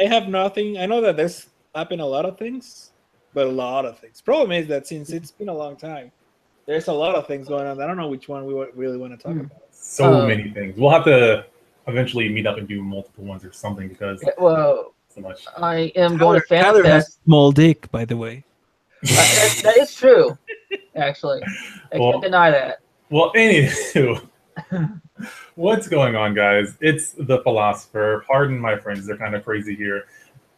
I have nothing. I know that there's happened a lot of things, but a lot of things. Problem is that since it's been a long time, there's a lot of things going on. I don't know which one we really want to talk about. So many things. We'll have to eventually meet up and do multiple ones or something because well, so much. I am going to Fan Tyler has Fest. small dick, by the way. That is true, actually. I can't deny that. Well, anywho, what's going on, guys? It's the Philosopher. Pardon my friends, they're kind of crazy here.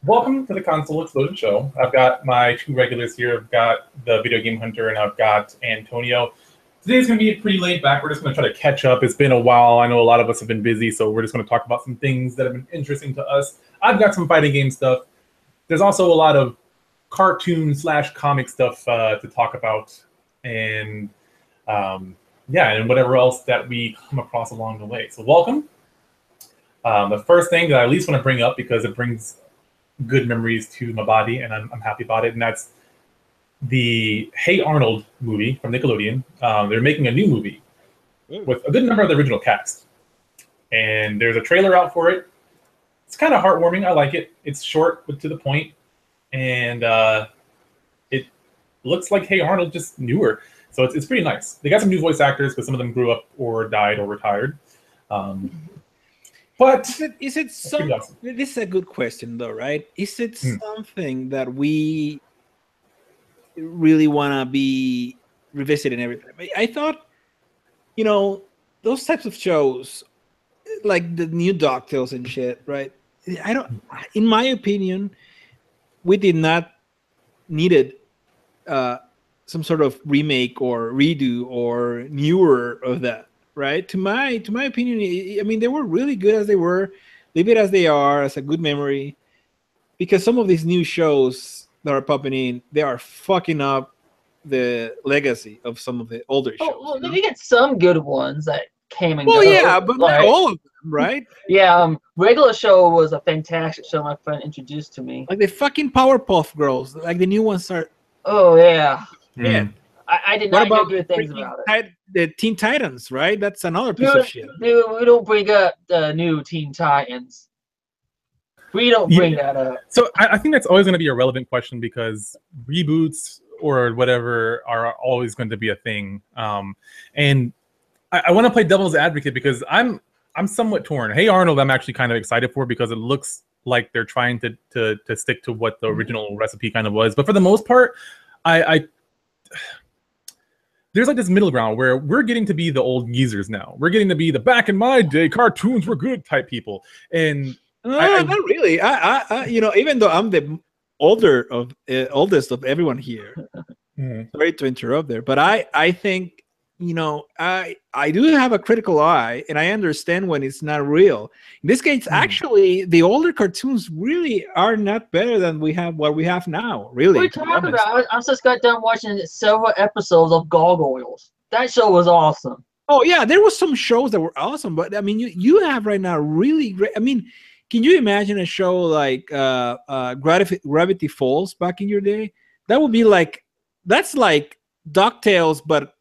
Welcome to the Console Explosion Show. I've got my two regulars here. I've got the Video Game Hunter, and I've got Antonio. Today's going to be pretty laid back. We're just going to try to catch up. It's been a while. I know a lot of us have been busy, so we're just going to talk about some things that have been interesting to us. I've got some fighting game stuff. There's also a lot of cartoon/comic stuff to talk about, and yeah, and whatever else that we come across along the way. So welcome. The first thing that I at least want to bring up because it brings good memories to my body, and I'm happy about it, and that's the Hey Arnold movie from Nickelodeon. They're making a new movie with a good number of the original cast, and there's a trailer out for it. It's kind of heartwarming. I like it. It's short but to the point, and it looks like Hey Arnold, just newer. So it's pretty nice. They got some new voice actors because some of them grew up or died or retired. But is it some? Awesome. This is a good question, though, right? Is it something that we really want to be revisiting every time? I thought, those types of shows, like the new DuckTales and shit, right? In my opinion, we did not needed some sort of remake or redo or newer of that. Right, to my opinion, I mean, they were really good as they were. Leave it as they are, as a good memory, because some of these new shows that are popping in, they are fucking up the legacy of some of the older shows. Well, we get some good ones that came and go. Well, yeah, but not all of them, right? Yeah, Regular Show was a fantastic show my friend introduced to me. Like the fucking Powerpuff Girls, like the new ones are. Oh yeah. Yeah. I did not hear good things about it. The Teen Titans, right? That's another piece of shit. Dude, we don't bring up the new Teen Titans. We don't bring that up. So I think that's always going to be a relevant question because reboots or whatever are always going to be a thing. And I want to play devil's advocate because I'm somewhat torn. Hey Arnold, I'm actually kind of excited for because it looks like they're trying to stick to what the original recipe kind of was. But for the most part, there's like this middle ground where we're getting to be the old geezers now. We're getting to be the back in my day cartoons were good type people. And not really. Even though I'm the oldest of everyone here. Sorry to interrupt there, but I think I do have a critical eye, and I understand when it's not real. In this case, actually, the older cartoons really are not better than what we have now. Really, what are you talking about? I just got done watching several episodes of Gargoyles. That show was awesome. Oh yeah, there was some shows that were awesome, but I mean, you have right now really great. I mean, can you imagine a show like Gravity Falls back in your day? That would be that's like DuckTales, but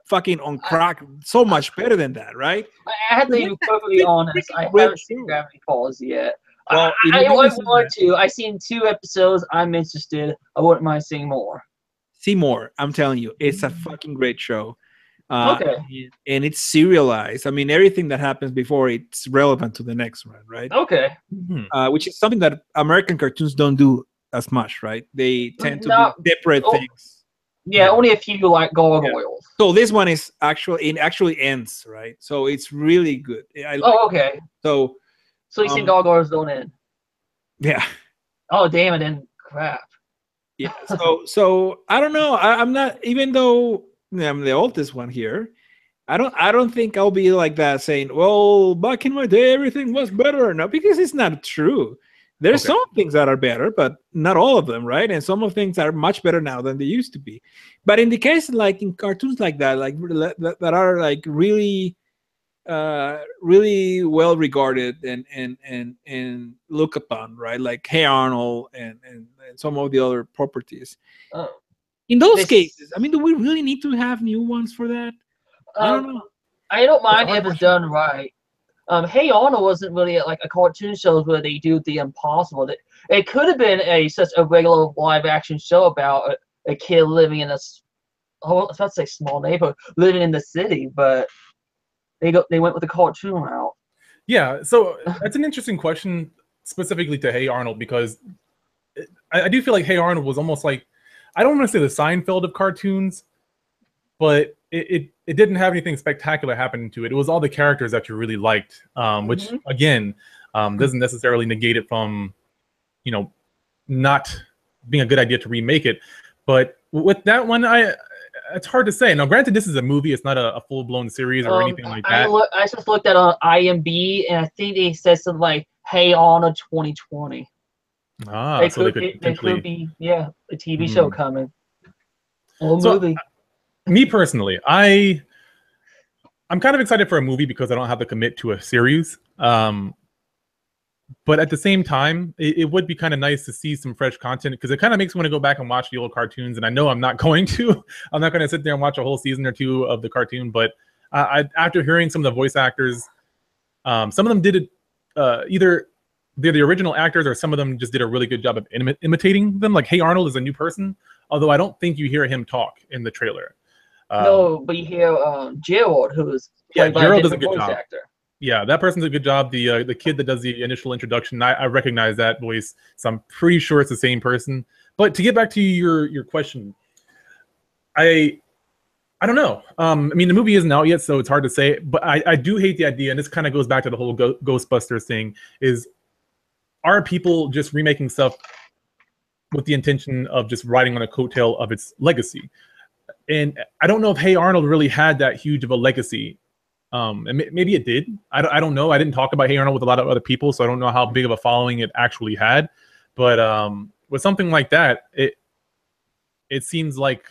fucking on crack, so much better than that, right? I have to be perfectly honest. I haven't seen Gravity Falls yet. Well, I want to. I've seen 2 episodes. I'm interested. I wouldn't mind seeing more. See more. I'm telling you, it's a fucking great show. Okay. And it's serialized. I mean, everything that happens before it's relevant to the next one, right? Okay. Which is something that American cartoons don't do as much, right? They tend to do separate things. Yeah, only a few like Gargoyles. Yeah. So this one is actually ends, right? So it's really good. Okay. So you think Gargoyles don't end? Yeah. Oh damn it! Then crap. Yeah. So I don't know. I'm not, even though I'm the oldest one here. I don't think I'll be like that saying, well, back in my day everything was better. No, because it's not true. There's some things that are better, but not all of them, right? And some of things are much better now than they used to be. But in the case, like in cartoons like that, like that are like really, really well regarded and looked upon, right? Like Hey Arnold and some of the other properties. In those cases, I mean, do we really need to have new ones for that? I don't know. I don't mind if it's done right. Hey Arnold wasn't really like a cartoon show where they do the impossible. It could have been such a regular live action show about a kid living in I was about to say small neighborhood, living in the city, but they went with the cartoon route. Yeah, so that's an interesting question specifically to Hey Arnold, because I do feel like Hey Arnold was almost like, I don't want to say the Seinfeld of cartoons, but it didn't have anything spectacular happen to it. It was all the characters that you really liked, which again doesn't necessarily negate it from, you know, not being a good idea to remake it. But with that one, it's hard to say. Now, granted, this is a movie; it's not a full-blown series or anything like that. I just looked at IMDb, and I think they said something like "Hey Arnold 2020." Ah, so they could be a TV show coming or a movie. Me personally, I'm kind of excited for a movie because I don't have to commit to a series. But at the same time, it would be kind of nice to see some fresh content, because it kind of makes me want to go back and watch the old cartoons. And I know I'm not going to. I'm not going to sit there and watch a whole season or two of the cartoon. But after hearing some of the voice actors, some of them did it either they're the original actors, or some of them just did a really good job of imitating them. Like Hey Arnold is a new person, although I don't think you hear him talk in the trailer. No, but you hear Gerald, who's played by Gerald a does a good voice job. actor. Yeah, that person's a good job. The kid that does the initial introduction, I recognize that voice, so I'm pretty sure it's the same person. But to get back to your question, I don't know. I mean, the movie isn't out yet, so it's hard to say. But I do hate the idea, and this kind of goes back to the whole Ghostbusters thing, is are people just remaking stuff with the intention of just riding on a coattail of its legacy? And I don't know if Hey Arnold really had that huge of a legacy. And maybe it did. I don't know. I didn't talk about Hey Arnold with a lot of other people, so I don't know how big of a following it actually had. But with something like that, it seems like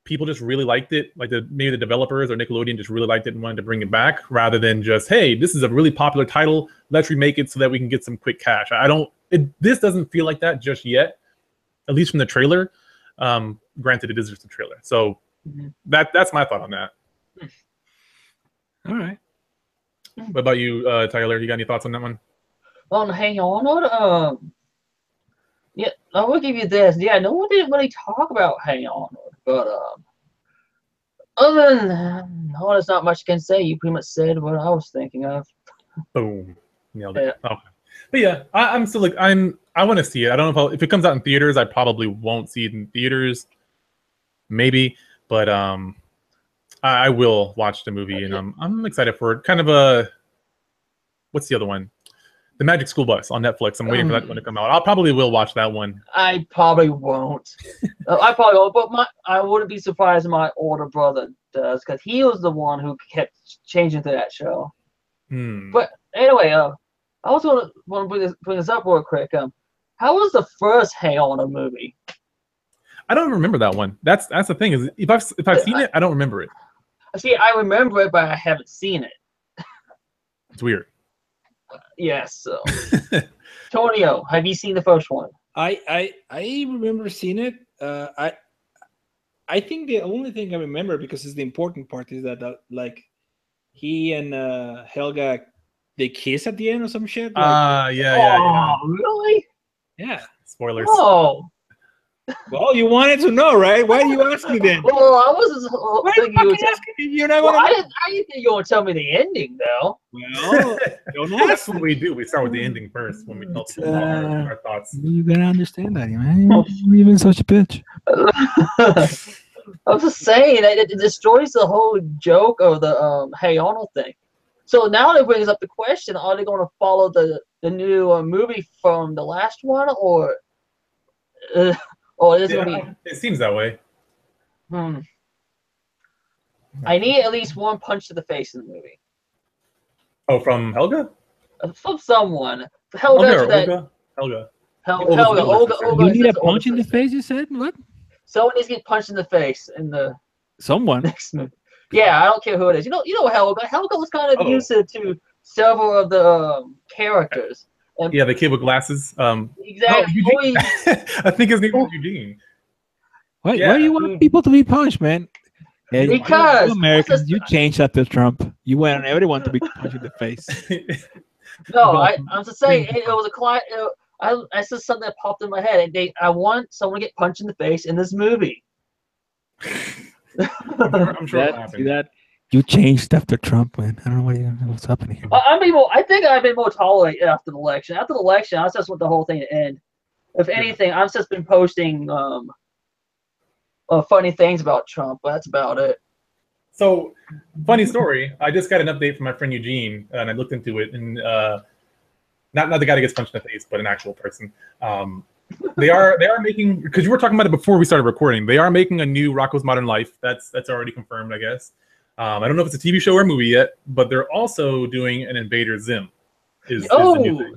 people just really liked it. Like maybe the developers or Nickelodeon just really liked it and wanted to bring it back, rather than just, hey, this is a really popular title, let's remake it so that we can get some quick cash. This doesn't feel like that just yet, at least from the trailer. Granted, it is just a trailer, so that's my thought on that. All right. What about you, Tyler? You got any thoughts on that one? On Hey Arnold, yeah, I will give you this. Yeah, no one didn't really talk about Hey Arnold, but other than that, no, there's not much I can say. You pretty much said what I was thinking of. Boom, nailed it. Yeah. Okay, but yeah, I'm still like I want to see it. I don't know if it comes out in theaters. I probably won't see it in theaters. Maybe, but I will watch the movie, and I'm excited for it. Kind of what's the other one? The Magic School Bus on Netflix. I'm waiting for that one to come out. I probably will watch that one. I probably won't. I probably won't, but I wouldn't be surprised if my older brother does, because he was the one who kept changing to that show. But anyway, I also want to bring this up real quick. How was the first Hey Arnold movie? I don't remember that one. That's the thing, is if I've seen it, I don't remember it. See, I remember it, but I haven't seen it. It's weird. Yes. So, Tonio, have you seen the first one? I remember seeing it. I think the only thing I remember, because it's the important part, is that like he and Helga, they kiss at the end or some shit. Like, yeah. Really? Yeah. Spoilers. Oh. Well, you wanted to know, right? Why do you ask me then? Well, I was thinking you were asking me. You're not gonna. I didn't think you were tell me the ending, though. Well, don't Well, ask. that's what we do. We start with the ending first when we tell people our thoughts. You gotta understand that, man. You're even such a bitch. I was just saying that it destroys the whole joke of the Hey Arnold thing. So now it brings up the question: are they going to follow the new movie from the last one, or is it going to be? It seems that way. I need at least one punch to the face in the movie. Oh, from Helga? From someone. Helga. Olga. You need a punch in the face, you said? What? Someone needs to get punched in the face in the someone next movie. Yeah, I don't care who it is. You know Helga. Helga was kind of abusive to several of the characters. And yeah, the kid with glasses. Exactly. I think his name was Eugene. Why do you want people to be punched, man? Yeah, Because you Americans, you changed after Trump. You want everyone to be punched in the face. No, I'm just saying it was a client. It's just something that popped in my head. I want someone to get punched in the face in this movie. I'm sure it'll happen. See that? You changed after Trump, man. I don't know what's happening here. I think I've been more tolerant after the election. After the election, I just want the whole thing to end. If anything, I've just been posting funny things about Trump, but that's about it. So, funny story. I just got an update from my friend Eugene, and I looked into it, and not the guy that gets punched in the face, but an actual person. They are making, because you were talking about it before we started recording. They are making a new Rocko's Modern Life. That's already confirmed, I guess. I don't know if it's a TV show or a movie yet, but they're also doing an Invader Zim. Is the new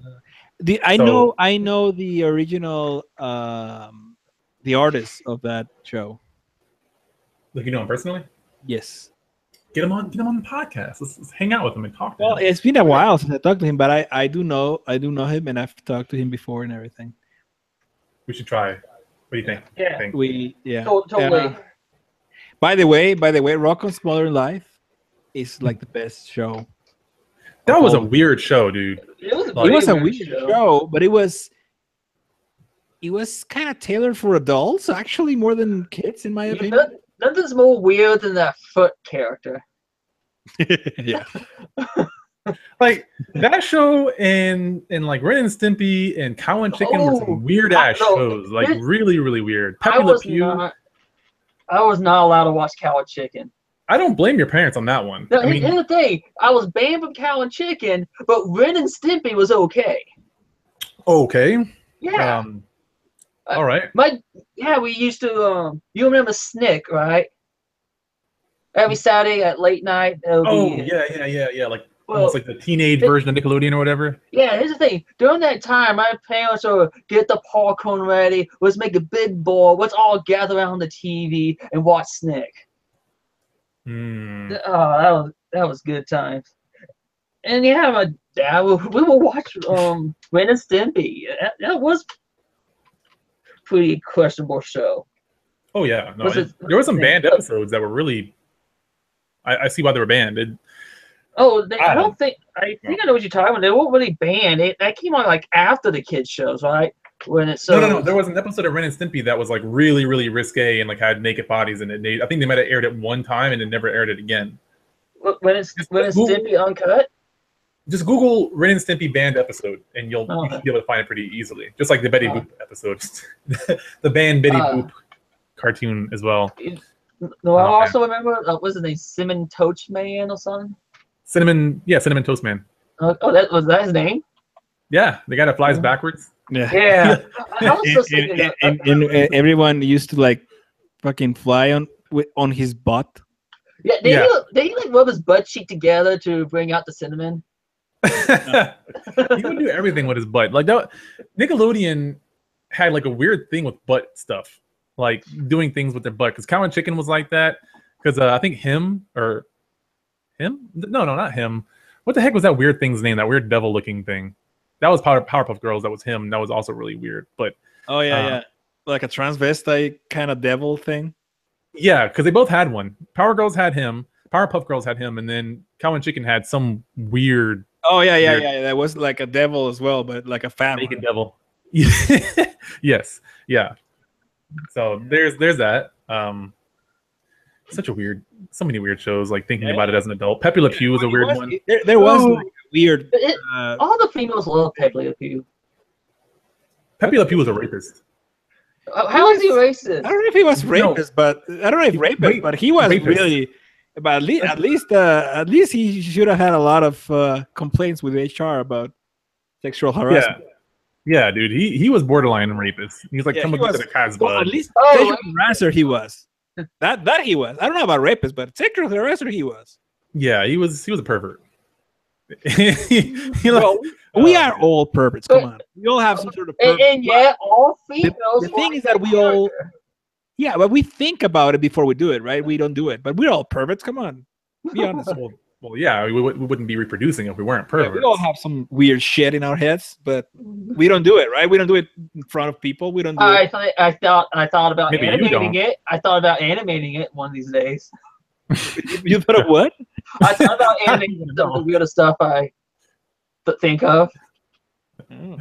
thing. I know the original, the artist of that show. Like, you know him personally? Yes. Get him on the podcast. Let's hang out with him and talk to him. Well, it's been a while since I talked to him, but I do know him, and I've talked to him before and everything. We should try. What do you think? Yeah. Totally. By the way, Rocko's Modern Life is like the best show. That was a weird show, dude. It was a weird show, but it was kind of tailored for adults, actually, more than kids, in my opinion. Nothing's more weird than that Foot character. Yeah. Like that show and like Ren and Stimpy and Cow and Chicken were some weird ass shows. Like really, really weird. I was not allowed to watch Cow and Chicken. I don't blame your parents on that one. No, here's the thing. I was banned from Cow and Chicken, but Ren and Stimpy was okay. Okay. Yeah. All right. We used to. You remember Snick, right? Every Saturday at late night. Yeah. Like almost like the teenage version of Nickelodeon or whatever. Yeah. Here's the thing. During that time, my parents would get the popcorn ready. Let's make a big bowl. Let's all gather around the TV and watch Snick. Oh, that was good times. And yeah, my dad, we would watch Ren and Stimpy. That was pretty questionable show. Oh yeah, no, there were some banned episodes that were really. I see why they were banned. I think I know what you're talking about. They weren't really banned. That came on like after the kids shows, right? When it's no. There was an episode of Ren and Stimpy that was like really, really risque and like had naked bodies in it. I think they might have aired it one time and then never aired it again. When it's Stimpy uncut. Just Google Ren and Stimpy banned episode, and you should be able to find it pretty easily. Just like the Betty Boop episodes, the banned Betty Boop cartoon as well. No, I also remember was his name Cinnamon Toast Man or something? Cinnamon Toast Man. That was his name? Yeah, the guy that flies backwards. Yeah. I was just thinking and everyone used to like fucking fly on his butt. Yeah, they like rub his butt cheek together to bring out the cinnamon. He would do everything with his butt. Like that, Nickelodeon had like a weird thing with butt stuff, like doing things with their butt. Because Cow and Chicken was like that. Because I think him. No, not him. What the heck was that weird thing's name? That weird devil-looking thing. That was Powerpuff Girls. That was him. That was also really weird. But yeah, like a transvestite kind of devil thing. Yeah, because they both had one. Power Girls had him. Powerpuff Girls had him, and then Cow and Chicken had some weird. Oh yeah. That was like a devil as well, but like a fat naked devil. Yes, yeah. So there's that. So many weird shows. Like thinking about it as an adult, Pepe Le Pew was a weird one. There was like weird. All the females love Pepe Le Pew. Pepe Le Pew was a rapist. How is he racist? I don't know if he was rapist, but I don't know if rapist, but he was really. But at least he should have had a lot of complaints with HR about sexual harassment. Yeah, dude, he was borderline rapist. He was like coming to the cat's blood. At least sexual harasser he was. That he was. I don't know about rapist, but sexual harasser he was. Yeah, he was a pervert. We are all perverts. Come on, we all have some sort of. And all females. The thing is that we all. Yeah, but we think about it before we do it, right? We don't do it, but we're all perverts. Come on, be honest. Well, yeah, we wouldn't be reproducing if we weren't perverts. Yeah, we all have some weird shit in our heads, but we don't do it, right? We don't do it in front of people. We don't do it. I thought about animating it. I thought about animating it one of these days. You thought of what? I thought about animation, the weirdest stuff I think of. Oh.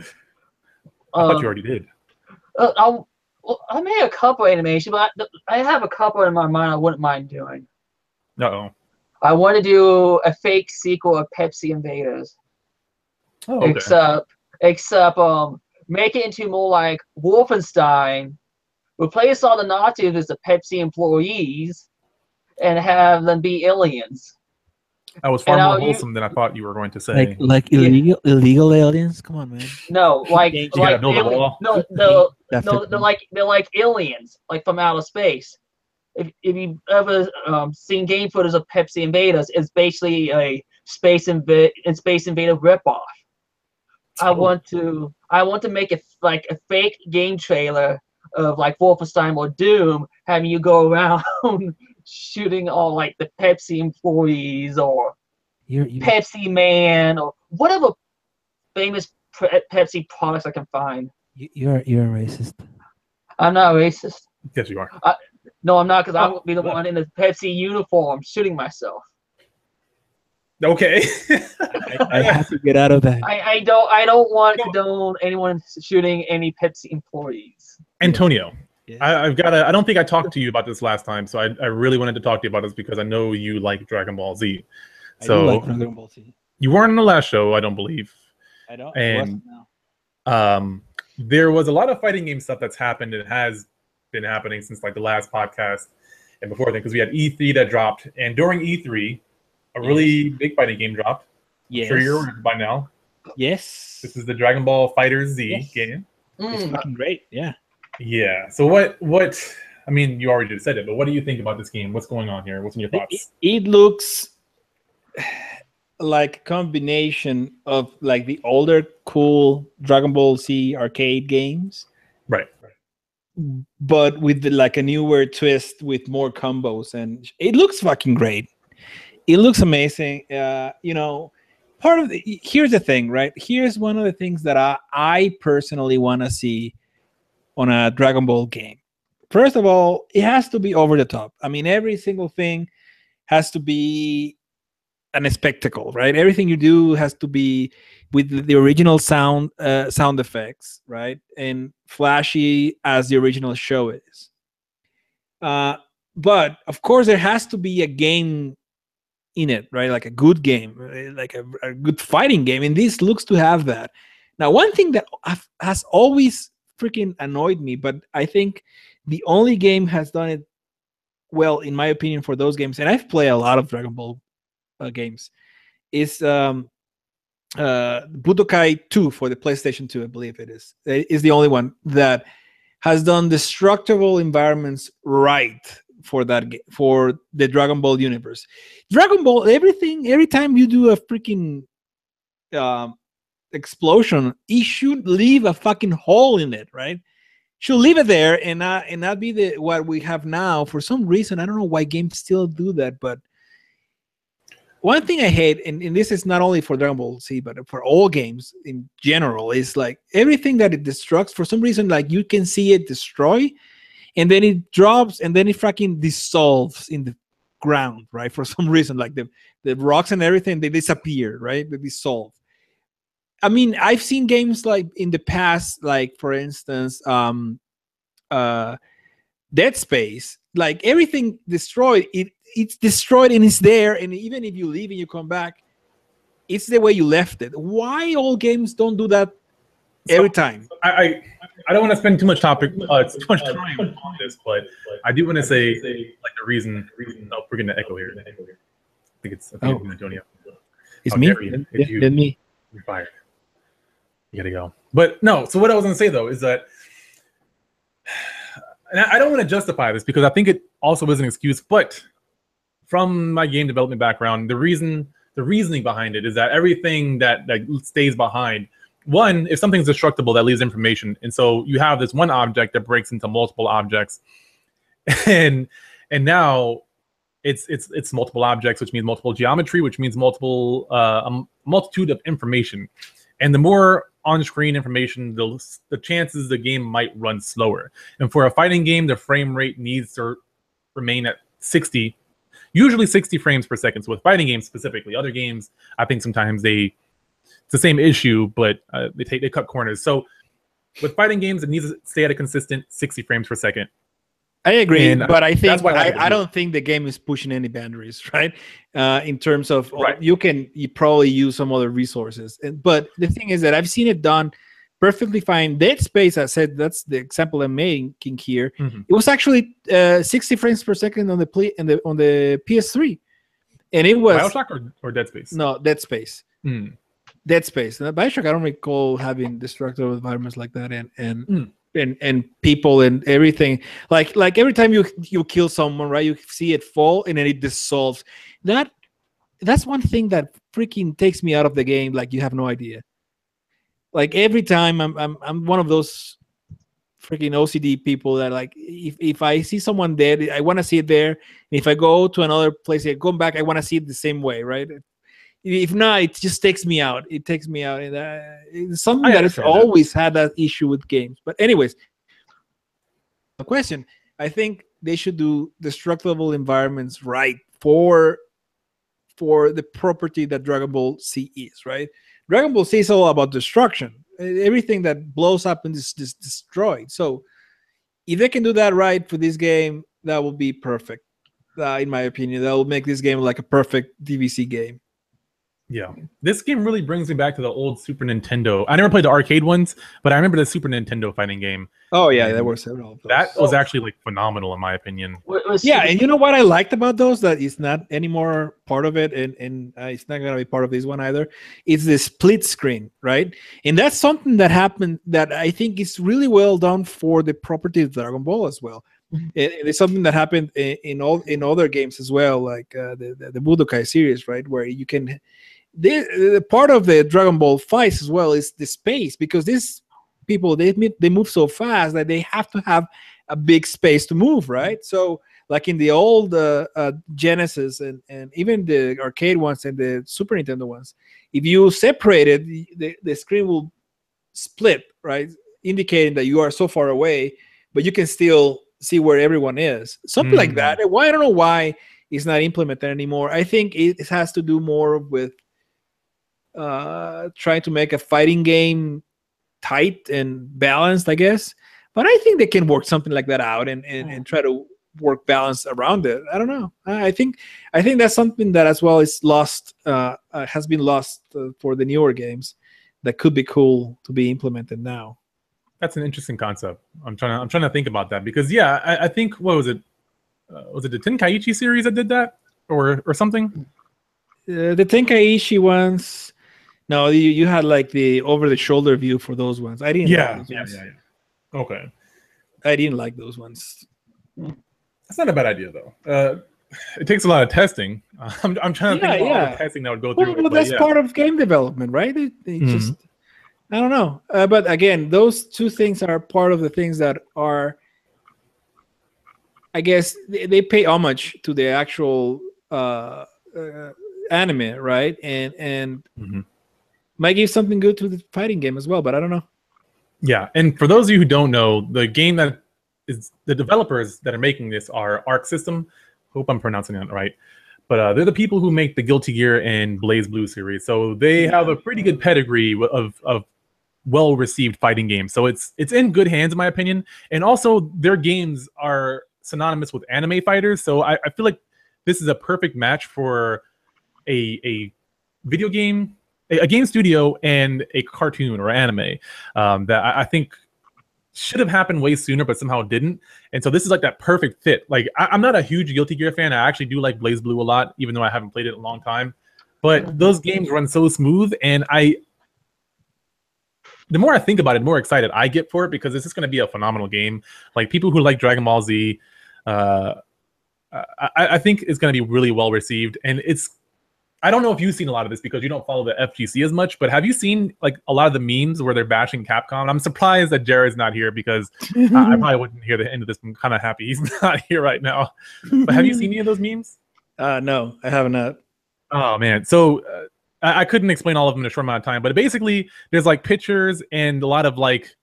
I thought you already did. I made a couple animation, but I have a couple in my mind I wouldn't mind doing. Uh-oh. I want to do a fake sequel of Pepsi Invaders. Oh, okay. Except make it into more like Wolfenstein. Replace all the Nazis as the Pepsi employees, and have them be aliens. That was far more wholesome than I thought you were going to say. Like illegal aliens? Come on, man. No, like you gotta build a wall. They're like aliens, like from outer space. If you've ever seen game footage of Pepsi Invaders, it's basically a Space Invader ripoff. I want to make it like a fake game trailer of like Wolfenstein or Doom, having you go around shooting all like the Pepsi employees or Pepsi Man or whatever famous Pepsi products I can find. You're a racist. I'm not a racist. Yes, you are. No, I'm not, because I would be the one in the Pepsi uniform shooting myself. Okay. I have to get out of that. I don't want to condone anyone shooting any Pepsi employees. Antonio, Yes. I don't think I talked to you about this last time, so I really wanted to talk to you about this because I know you like Dragon Ball Z. So I do like Dragon Ball Z. You weren't on the last show, I don't believe. I don't. And there was a lot of fighting game stuff that's happened and has been happening since like the last podcast and before then, because we had E3 that dropped, and during E3, a really big fighting game dropped. Yes. I'm sure you're aware by now. Yes. This is the Dragon Ball Fighter Z game. It's fucking great. Yeah. Yeah. So what? I mean, you already just said it, but what do you think about this game? What's going on here? What's in your thoughts? It looks like a combination of like the older cool Dragon Ball Z arcade games, Right. but with like a newer twist with more combos, and it looks fucking great. It looks amazing. Part of here's the thing, right? Here's one of the things that I personally want to see on a Dragon Ball game. First of all, it has to be over the top. I mean, every single thing has to be a spectacle, right? Everything you do has to be with the original sound effects, right? And flashy as the original show is. But of course, there has to be a game in it, right? Like a good game, like a good fighting game. And this looks to have that. Now, one thing that has always freaking annoyed me, but I think the only game has done it well, in my opinion, for those games, and I've played a lot of Dragon Ball games, is Budokai 2 for the PlayStation 2, I believe it is. It is the only one that has done destructible environments right for that for the Dragon Ball universe. Dragon Ball, every time you do a freaking explosion, it should leave a fucking hole in it, right? Should leave it there and not be what we have now. For some reason, I don't know why games still do that, but one thing I hate, and this is not only for Dragon Ball Z, but for all games in general, is like everything that it destructs, for some reason, like you can see it destroy, and then it drops, and then it fucking dissolves in the ground, right? For some reason, like the rocks and everything, they disappear, right? They dissolve. I mean, I've seen games like in the past, like for instance, Dead Space, like everything destroyed, it's destroyed and it's there, and even if you leave and you come back, it's the way you left it. Why all games don't do that every time? I don't want to spend too much time on this, but I do want to say like the reason. Oh, we're getting an echo here. I think it's Antonio. It's me. It's you. Me. You're fired. You gotta go. But no. So what I was gonna say though is that, and I don't want to justify this because I think it also is an excuse, but from my game development background, the reasoning behind it is that everything that stays behind, one, if something's destructible, that leaves information, and so you have this one object that breaks into multiple objects, and now it's multiple objects, which means multiple geometry, which means multiple a multitude of information, and the more on-screen information, the chances the game might run slower. And for a fighting game, the frame rate needs to remain at 60. usually 60 frames per second. So with fighting games specifically, other games, I think sometimes it's the same issue, but they cut corners. So with fighting games, it needs to stay at a consistent 60 frames per second. I agree, And but I think I don't think the game is pushing any boundaries, right? In terms of Right. you probably use some other resources, but the thing is that I've seen it done perfectly fine. Dead Space, I said that's the example I'm making here. It was actually 60 frames per second on the PS3, and it was BioShock or Dead Space. No, Dead Space. Dead Space. BioShock, I don't recall having destructive environments like that, and people and everything. Like every time you kill someone, right? You see it fall and then it dissolves. That's one thing that freaking takes me out of the game. Like you have no idea. Like every time I'm one of those freaking OCD people that like if I see someone dead, I want to see it there. And if I go to another place, I go back, I want to see it the same way, right? If not, it just takes me out. It takes me out. And it's something that has always had that issue with games. But anyways, the question, I think they should do destructible environments right for the property that Dragon Ball Z is, right? Dragon Ball Z is all about destruction. Everything that blows up and is destroyed. So if they can do that right for this game, that will be perfect. In my opinion, that will make this game like a perfect DVC game. Yeah, this game really brings me back to the old Super Nintendo. I never played the arcade ones, but I remember the Super Nintendo fighting game. Oh yeah, there were several of those. That was actually like phenomenal in my opinion. Yeah, and you know what I liked about those? That it's not anymore part of it, and it's not gonna be part of this one either. It's the split screen, right? And that's something that happened that I think is really well done for the property of Dragon Ball as well. It's something that happened in other games as well, like the Budokai series, right? Where you can. The part of the Dragon Ball fights as well is the space, because these people they move so fast that they have to have a big space to move, right? So like in the old Genesis and even the arcade ones and the Super Nintendo ones, if you separate it, the screen will split, right? Indicating that you are so far away, but you can still see where everyone is. Something like that. Why I don't know why it's not implemented anymore. I think it has to do more with trying to make a fighting game tight and balanced, I guess. But I think they can work something like that out and try to work balance around it. I don't know. I think that's something that as well is lost, has been lost for the newer games. That could be cool to be implemented now. That's an interesting concept. I'm trying to think about that because I think what was it? Was it the Tenkaichi series that did that or something? The Tenkaichi ones. No, you had like the over-the-shoulder view for those ones. I didn't. Like those ones. Okay. I didn't like those ones. That's not a bad idea though. It takes a lot of testing. I'm trying to think about all the testing that would go through. Well, that's part of game development, right? They just, I don't know. But again, those two things are part of the things that are, I guess, they pay homage to the actual anime, right? And might give something good to the fighting game as well, but I don't know. Yeah, and for those of you who don't know, the game that is the developers that are making this are Arc System. Hope I'm pronouncing that right. But they're the people who make the Guilty Gear and Blaze Blue series. So they have a pretty good pedigree of well-received fighting games. So it's in good hands, in my opinion. And also, their games are synonymous with anime fighters. So I feel like this is a perfect match for a video game, a game studio, and a cartoon or anime that I think should have happened way sooner, but somehow didn't. And so this is like that perfect fit. Like I'm not a huge Guilty Gear fan. I actually do like Blaze Blue a lot, even though I haven't played it in a long time. But those games run so smooth, and the more I think about it, the more excited I get for it, because this is going to be a phenomenal game. Like people who like Dragon Ball Z, I think it's going to be really well received. And I don't know if you've seen a lot of this because you don't follow the FGC as much, but have you seen like a lot of the memes where they're bashing Capcom? I'm surprised that Jared's not here because I probably wouldn't hear the end of this. I'm kind of happy he's not here right now. But have you seen any of those memes? No, I have not. Oh man, so I couldn't explain all of them in a short amount of time, but basically there's like pictures and a lot of like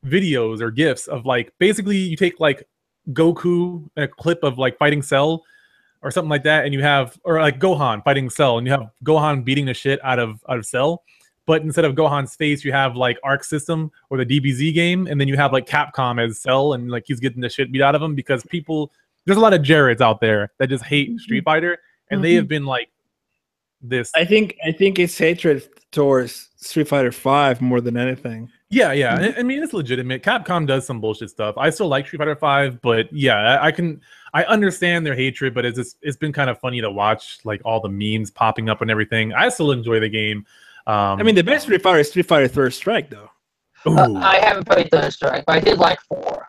videos or GIFs of like basically you take like Goku, a clip of like fighting Cell, or something like that, and you have, or like Gohan fighting Cell, and you have Gohan beating the shit out of Cell, but instead of Gohan's face, you have like Arc System or the DBZ game, and then you have like Capcom as Cell, and like he's getting the shit beat out of him because there's a lot of Jareds out there that just hate Street Fighter, and they have been like this. I think it's hatred towards Street Fighter V more than anything. Yeah. I mean, it's legitimate. Capcom does some bullshit stuff. I still like Street Fighter V, but yeah, I understand their hatred, but it's been kind of funny to watch like all the memes popping up and everything. I still enjoy the game. I mean, the best Street Fighter is Street Fighter Third Strike, though. I haven't played Third Strike, but I did like 4.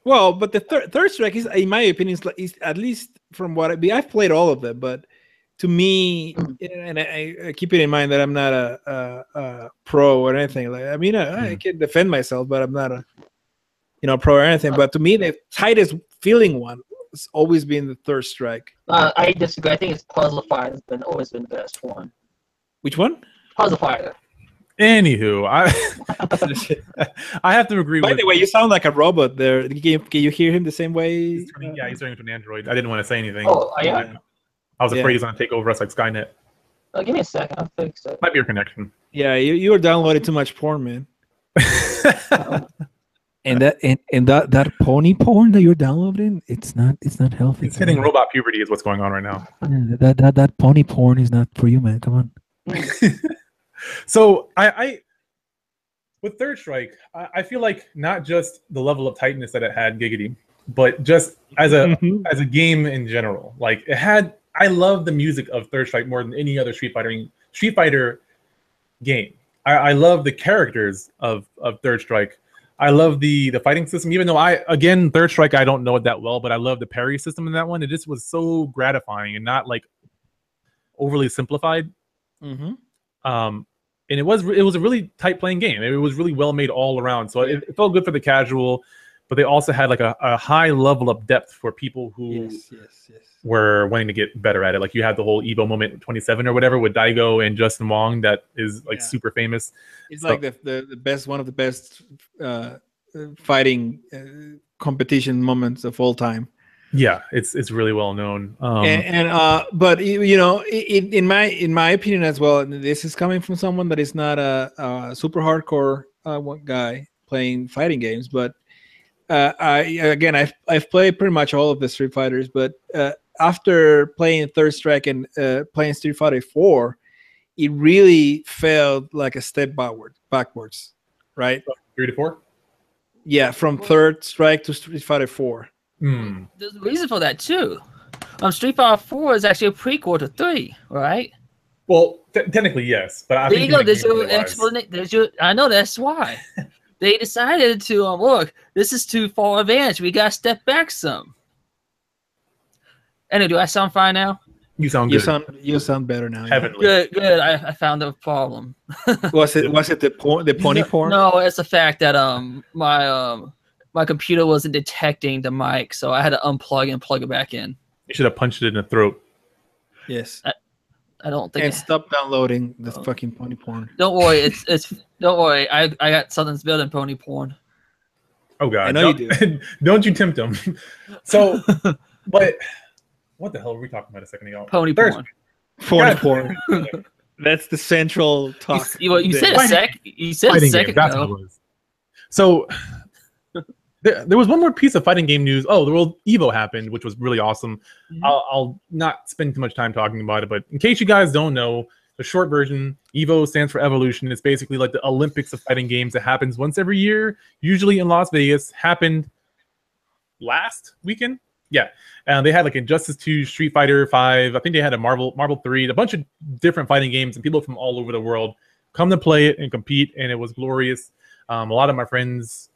Well, but the third strike is, in my opinion, is at least from what I've played all of them, but to me, and I keep it in mind that I'm not a pro or anything. Like, I mean, I can defend myself, but I'm not a pro or anything. But to me, the tightest feeling one has always been the Third Strike. I disagree. I think it's Puzzle Fighter has always been the best one. Which one? Puzzle Fighter. Anywho, I have to agree. By the way, you sound like a robot there. Can you hear him the same way? He's turning into an android. I didn't want to say anything. Oh, yeah. I was afraid he's going to take over us like Skynet. Give me a second. I'll fix it. Might be your connection. Yeah, you were downloading too much porn, man. And that pony porn that you're downloading, it's not healthy. It's hitting robot puberty is what's going on right now. That pony porn is not for you, man. Come on. So I with Third Strike, I feel like not just the level of tightness that it had, Giggity, but just as a game in general. Like I love the music of Third Strike more than any other Street Fighter game. I love the characters of Third Strike. I love the fighting system, even though Third Strike, I don't know it that well, but I love the parry system in that one. It just was so gratifying and not like overly simplified. And it was a really tight playing game. It was really well made all around. So it felt good for the casual, but they also had like a high level of depth for people who were wanting to get better at it. Like you had the whole Evo Moment 27 or whatever with Daigo and Justin Wong that is like super famous. It's like the best, one of the best fighting competition moments of all time. Yeah, it's really well known. But in my opinion as well, and this is coming from someone that is not a super hardcore guy playing fighting games, but I've played pretty much all of the Street Fighters, but after playing Third Strike and playing Street Fighter 4, it really felt like a step backwards, right? 3 to 4? Yeah, from Third Strike to Street Fighter 4. There's a reason for that too. Street Fighter 4 is actually a prequel to 3, right? Well, technically yes, but I there you go. There's your explanation. I know that's why they decided to look. This is too far advanced. We gotta step back some. Anyway, do I sound fine now? You sound good. You sound better now. Heavenly. Good. I found the problem. Was it the pony porn? No, it's the fact that my computer wasn't detecting the mic, so I had to unplug and plug it back in. You should have punched it in the throat. Yes. I don't think. And stop downloading the fucking pony porn. Don't worry, don't worry. I got something's better than pony porn. Oh God, I know you do. Don't you tempt them. So, but what the hell were we talking about a second ago? Pony porn. Pony porn. That's the central talk. You said a sec. You said a second ago. That's what it was. So. There was one more piece of fighting game news. Oh, the World Evo happened, which was really awesome. I'll not spend too much time talking about it, but in case you guys don't know, the short version, Evo stands for Evolution. It's basically like the Olympics of fighting games that happens once every year, usually in Las Vegas. Happened last weekend. Yeah, and they had like Injustice 2, Street Fighter 5. I think they had a Marvel 3, a bunch of different fighting games, and people from all over the world come to play it and compete, and it was glorious. A lot of my friends.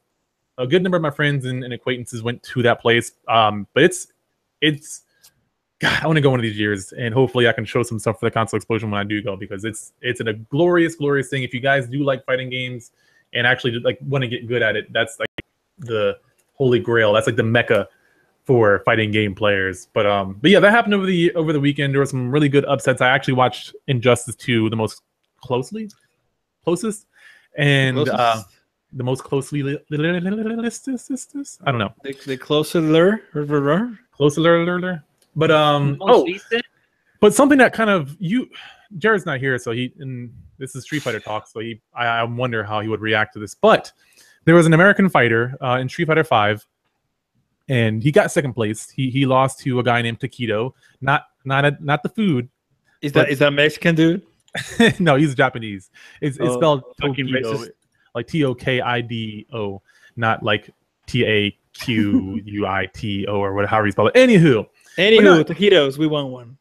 A good number of my friends and acquaintances went to that place. But it's God, I want to go one of these years, and hopefully I can show some stuff for the Console Xplosion when I do go, because it's a glorious thing. If you guys do like fighting games and actually like want to get good at it, that's like the holy grail. That's like the mecca for fighting game players. But yeah, that happened over the weekend. There were some really good upsets. I actually watched Injustice 2 the most closest, and the most closely I don't know. The closer. But but something that kind of Jared's not here, so this is Street Fighter talk, so I wonder how he would react to this. But there was an American fighter in Street Fighter 5, and he got second place. He lost to a guy named Taquito, not the food. Is that Mexican dude? No, he's Japanese. It's spelled fucking Tokido, racist. like Tokido, not like Taquito or however you spell it. Anywho, taquitos, we want one.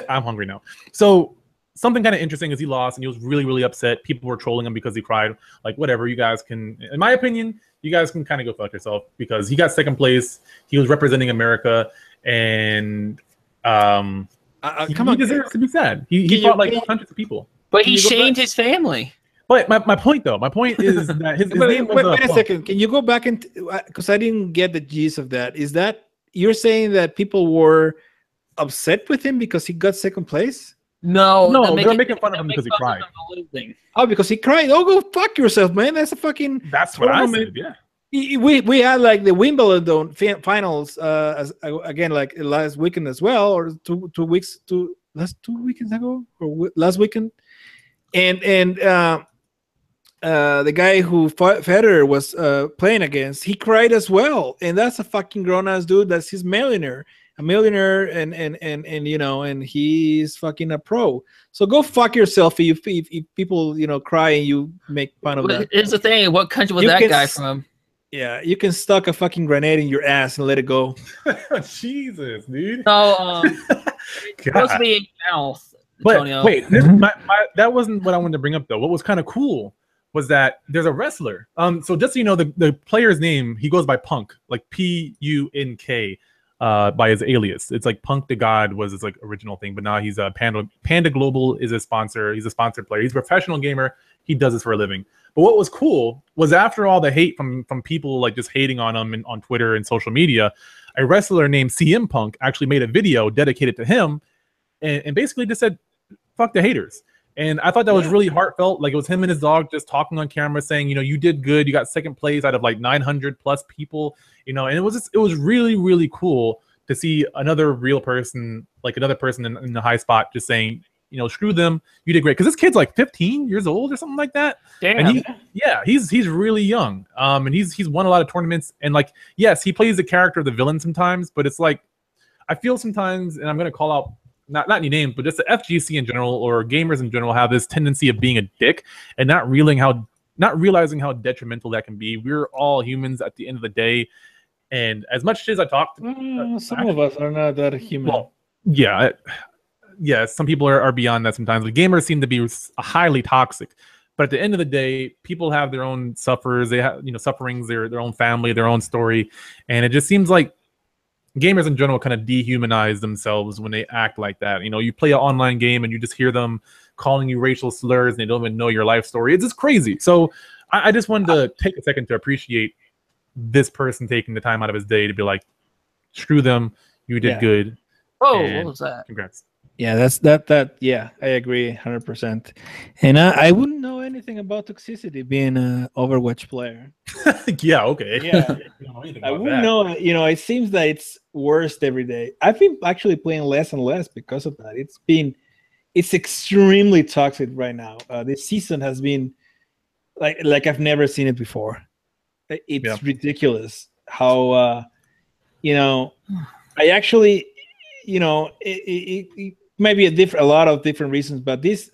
I'm hungry now. So something kind of interesting is he lost and he was really, really upset. People were trolling him because he cried. Like, whatever, you guys can, in my opinion, you guys can kind of go fuck yourself because he got second place. He was representing America, and he deserves to be sad. He fought like hundreds of people. But he shamed his family. But my point is that his name was... Wait a second. Can you go back and... Because I didn't get the gist of that. Is that... You're saying that people were upset with him because he got second place? No, they're making fun of him because he cried. Oh, because he cried? Oh, go fuck yourself, man. That's a fucking... That's what I said, yeah. We had like the Wimbledon finals again like last weekend as well, or two weekends ago, or last weekend, and the guy who Federer was playing against, he cried as well, and that's a fucking grown ass dude. That's his millionaire, and you know, and he's fucking a pro. So go fuck yourself if people cry and you make fun of that. Here's the thing: what country was that guy from? Yeah, you can stuck a fucking grenade in your ass and let it go. Jesus, dude. So, it's supposed to be in mouth. But Antonio. wait, that wasn't what I wanted to bring up though. What was kind of cool was that there's a wrestler. So just so you know, the player's name, he goes by Punk, like Punk, by his alias. It's like Punk the God was his like original thing, but now he's a Panda Global is a sponsor. He's a sponsored player. He's a professional gamer. He does this for a living. But what was cool was after all the hate from people like just hating on him on Twitter and social media, a wrestler named CM Punk actually made a video dedicated to him and basically just said, fuck the haters. And I thought that was really heartfelt. Like it was him and his dog just talking on camera saying, you did good. You got second place out of like 900 plus people, and it was really, really cool to see another real person, like another person in the high spot just saying, screw them. You did great. Because this kid's like 15 years old or something like that. Damn. And he's really young. And he's won a lot of tournaments. And like, yes, he plays the character of the villain sometimes, but it's like, I feel sometimes, and I'm going to call out not any names, but just the FGC in general or gamers in general have this tendency of being a dick and not realizing how detrimental that can be. We're all humans at the end of the day. And as much as I talk to some of us are not that human. Well, yeah. Some people are beyond that sometimes, but gamers seem to be highly toxic. But at the end of the day, people have their own sufferers. They have, sufferings, their own family, their own story. And it just seems like gamers in general kind of dehumanize themselves when they act like that. You play an online game and you just hear them calling you racial slurs and they don't even know your life story. It's just crazy. So I just wanted to take a second to appreciate this person taking the time out of his day to be like, screw them. You did good. Oh, what was that? Congrats. Yeah, that's that. Yeah, I agree 100%. And I wouldn't know anything about toxicity being an Overwatch player. Yeah, okay. Yeah, I wouldn't know. It seems that it's worse every day. I've been actually playing less and less because of that. It's extremely toxic right now. This season has been like I've never seen it before. It's ridiculous how I actually it might be a lot of different reasons, but this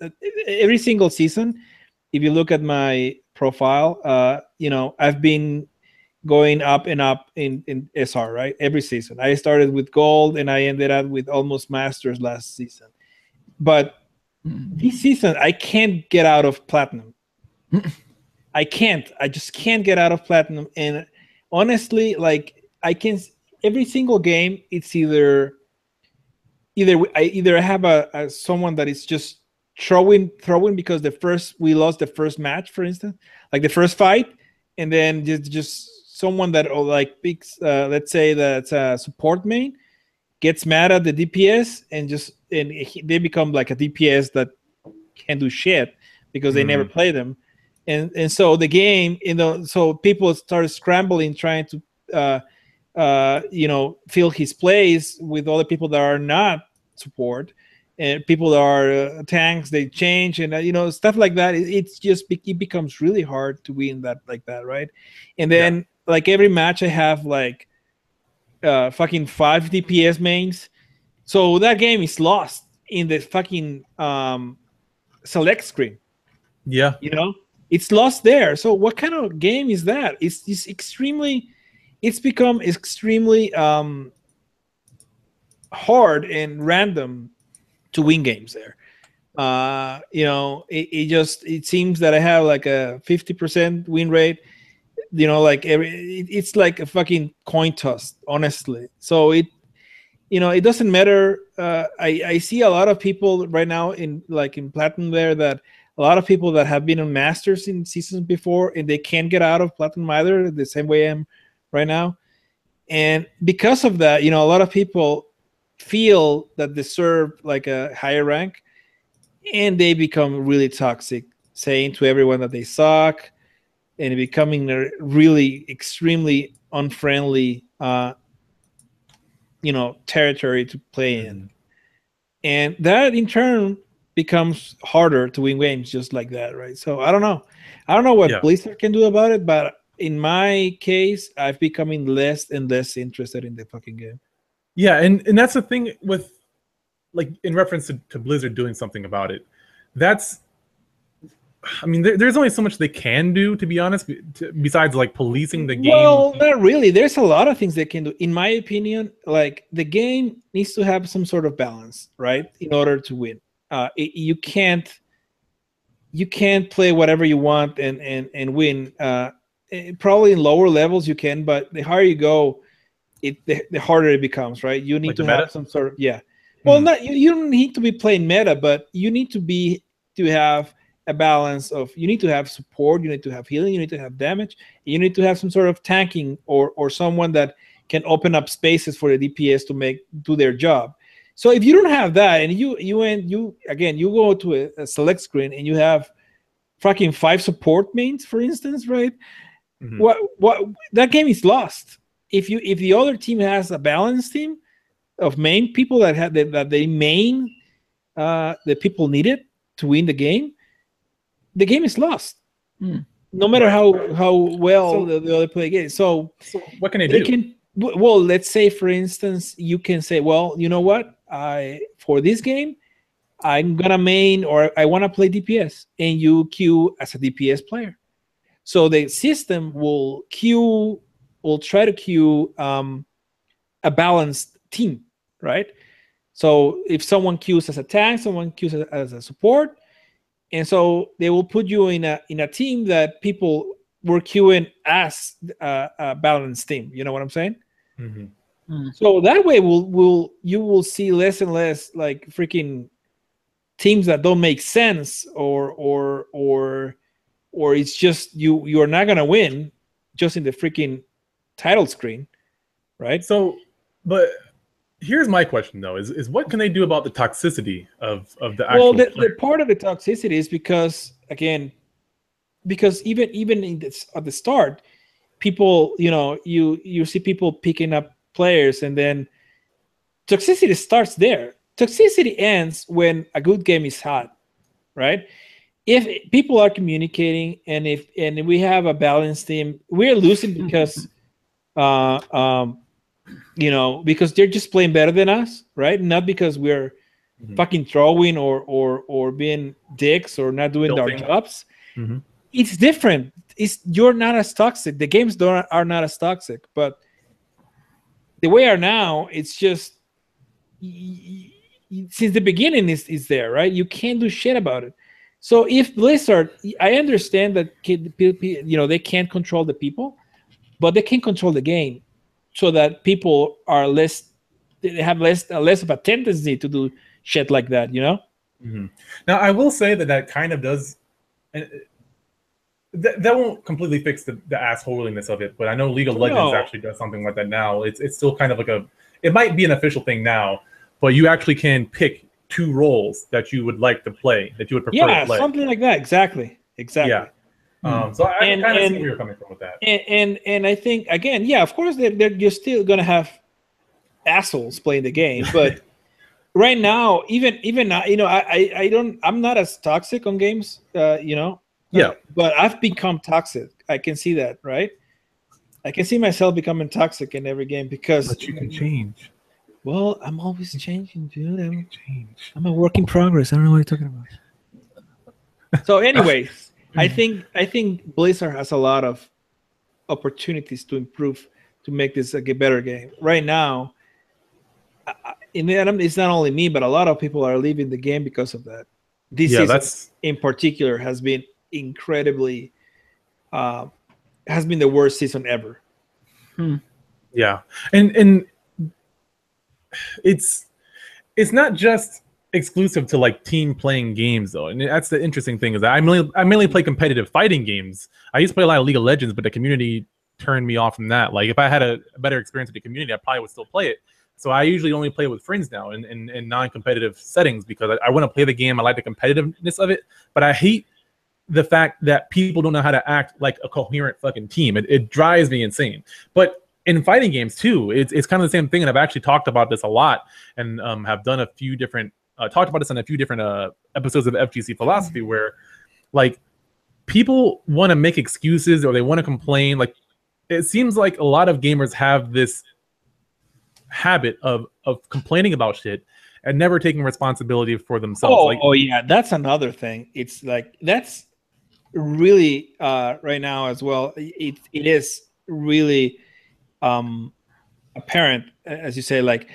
every single season, if you look at my profile, I've been going up and up in SR, right? Every season. I started with gold and I ended up with almost masters last season. But this season, I can't get out of platinum. I just can't get out of platinum. And honestly, like every single game, it's either I have a someone that is just throwing because we lost the first match, for instance, like the first fight, and then just someone that like picks let's say that's a support main gets mad at the DPS and they become like a DPS that can't do shit because they never play them, and so the game so people started scrambling trying to fill his place with other people that are not support, and people that are tanks. They change, and stuff like that. It becomes really hard to win that like that, right? And then like every match, I have like fucking 5 DPS mains, so that game is lost in the fucking select screen. Yeah, it's lost there. So what kind of game is that? It's become extremely hard and random to win games there. It seems that I have like a 50% win rate. It's like a fucking coin toss, honestly. So it doesn't matter. I see a lot of people right now in Platinum there, that a lot of people that have been on Masters in seasons before, and they can't get out of Platinum either, the same way I am right now. And because of that, a lot of people feel that deserve like a higher rank, and they become really toxic, saying to everyone that they suck, and becoming a really extremely unfriendly territory to play in. And that in turn becomes harder to win games just like that, right? So I don't know what Blizzard can do about it, but in my case, I've becoming less and less interested in the fucking game. Yeah, and that's the thing with, like, in reference to Blizzard doing something about it. There's only so much they can do, to be honest, besides like policing the game. Well, not really. There's a lot of things they can do. In my opinion, like, the game needs to have some sort of balance, right, in order to win. You can't play whatever you want and win. Probably in lower levels you can, but the higher you go, the harder it becomes, right? You need to have some sort of Well, you don't need to be playing meta, but you need to have a balance of, you need to have support, you need to have healing, you need to have damage, you need to have some sort of tanking or someone that can open up spaces for the DPS to do their job. So if you don't have that, and you go to a select screen and you have fucking 5 support mains, for instance, right? What that game is lost. If the other team has a balanced team of main people that they main the people needed to win the game is lost. No matter how well the other player gets. So what can they do? Well, let's say, for instance, you can say, well, you know what? For this game, I'm gonna main, or I want to play DPS, and you queue as a DPS player. So the system will try to queue a balanced team, right? So if someone queues as a tank, someone queues as a support, and so they will put you in a team that people were queuing as a balanced team. You know what I'm saying? So that way, you will see less and less like freaking teams that don't make sense, or it's just you are not gonna win just in the freaking title screen, right? So, but here's my question though: is what can they do about the toxicity of the actual? Well, the part of the toxicity is because even at the start, people, you see people picking up players, and then toxicity starts there. Toxicity ends when a good game is hot, right? If people are communicating, and we have a balanced team, we're losing because because they're just playing better than us, right? Not because we're fucking throwing or being dicks or not doing our jobs. It's different. You're not as toxic. The games are not as toxic, but the way are now, it's just since the beginning is there, right? You can't do shit about it. So if Blizzard, I understand that they can't control the people, but they can control the game, so that people are they have less of a tendency to do shit like that, Now I will say that kind of does. That won't completely fix the assholiness of it, but I know League of Legends actually does something like that now. It's still kind of like it might be an official thing now, but you actually can pick 2 roles that you would like to play, that you would prefer to play. Yeah, something like that. Exactly. Yeah. So I can kind of see where you're coming from with that. And I think, again, yeah, of course you're still gonna have assholes playing the game, but right now, even now, you know, I'm not as toxic on games, you know. Yeah. But I've become toxic. I can see that, right? I can see myself becoming toxic in every game because. But you can change. Well, I'm always changing, dude. I'm a work in progress. I don't know what you're talking about. So, anyways, I think Blizzard has a lot of opportunities to improve, to make this a better game. Right now, it's not only me, but a lot of people are leaving the game because of that. This season in particular has been incredibly, has been the worst season ever. Yeah, and it's not just exclusive to like team playing games though, and that's the interesting thing is that I mainly play competitive fighting games. I used to play a lot of League of Legends, but the community turned me off from that. Like if I had a better experience with the community, I probably would still play it. So I usually only play with friends now in non-competitive settings because I want to play the game. I like the competitiveness of it, but I hate the fact that people don't know how to act like a coherent fucking team. It drives me insane. But in fighting games too, it's kind of the same thing. And I've actually talked about this a lot and have done a few different talked about this on a few different episodes of FGC Philosophy where like people want to make excuses or they want to complain. Like it seems like a lot of gamers have this habit of complaining about shit and never taking responsibility for themselves. Oh yeah, that's another thing. It's like that's really right now as well. It is really apparent, as you say, like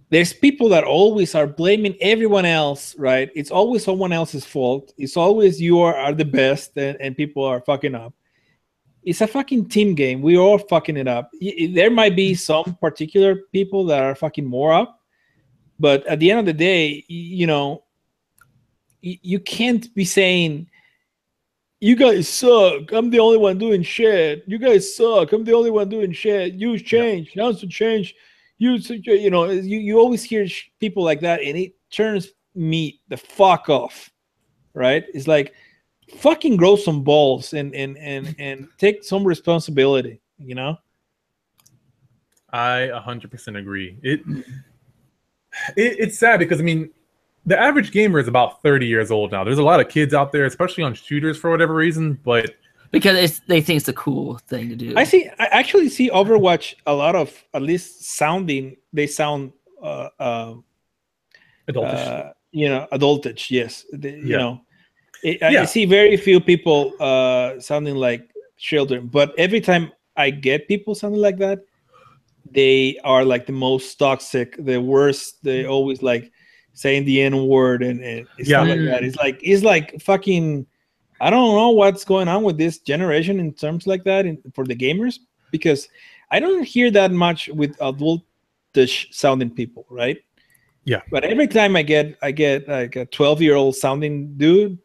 there's people that always are blaming everyone else, right? It's always someone else's fault. It's always you are the best and people are fucking up. It's a fucking team game. We're all fucking it up. There might be some particular people that are fucking more up, but at the end of the day, you know, you can't be saying, you guys suck. I'm the only one doing shit. You guys suck. I'm the only one doing shit. You change. Now to change. You know, you always hear people like that, and it turns me the fuck off, right? It's like, fucking grow some balls and take some responsibility, you know? I 100% agree. It's sad because, I mean, the average gamer is about 30 years old now. There's a lot of kids out there, especially on shooters for whatever reason, but... Because they think it's a cool thing to do. I actually see Overwatch a lot of, at least sounding, they sound... adultish. You know, adultish, yes. You know, I see very few people sounding like children, but every time I get people sounding like that, they are like the most toxic, the worst. They always like saying the N word and stuff like that. It's like fucking. I don't know what's going on with this generation in terms like that for the gamers, because I don't hear that much with adultish sounding people, right? Yeah. But every time I get like a 12-year-old sounding dude,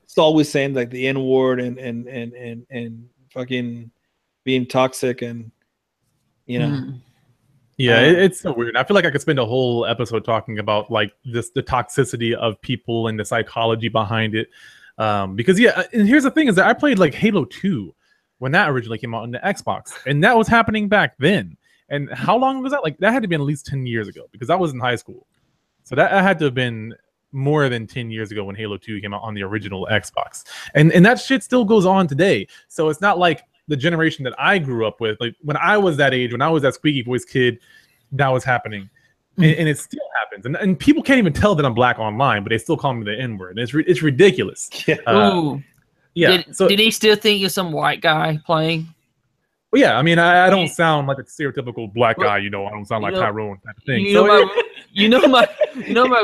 it's always saying like the N word and fucking being toxic and you know. Yeah, it's so weird. I feel like I could spend a whole episode talking about like the toxicity of people and the psychology behind it. Because and here's the thing is that I played like Halo 2 when that originally came out on the Xbox, and that was happening back then. And how long was that? Like that had to be at least 10 years ago because I was in high school. So that had to have been more than 10 years ago when Halo 2 came out on the original Xbox. And that shit still goes on today. So it's not like the generation that I grew up with, like when I was that age, when I was that squeaky voice kid, that was happening. And it still happens. And people can't even tell that I'm black online, but they still call me the N-word. It's ridiculous. Ooh. Yeah. Did he still think you're some white guy playing? Well, yeah, I mean, I don't sound like a stereotypical black guy, you know. I don't sound like Tyrone type of thing. You know my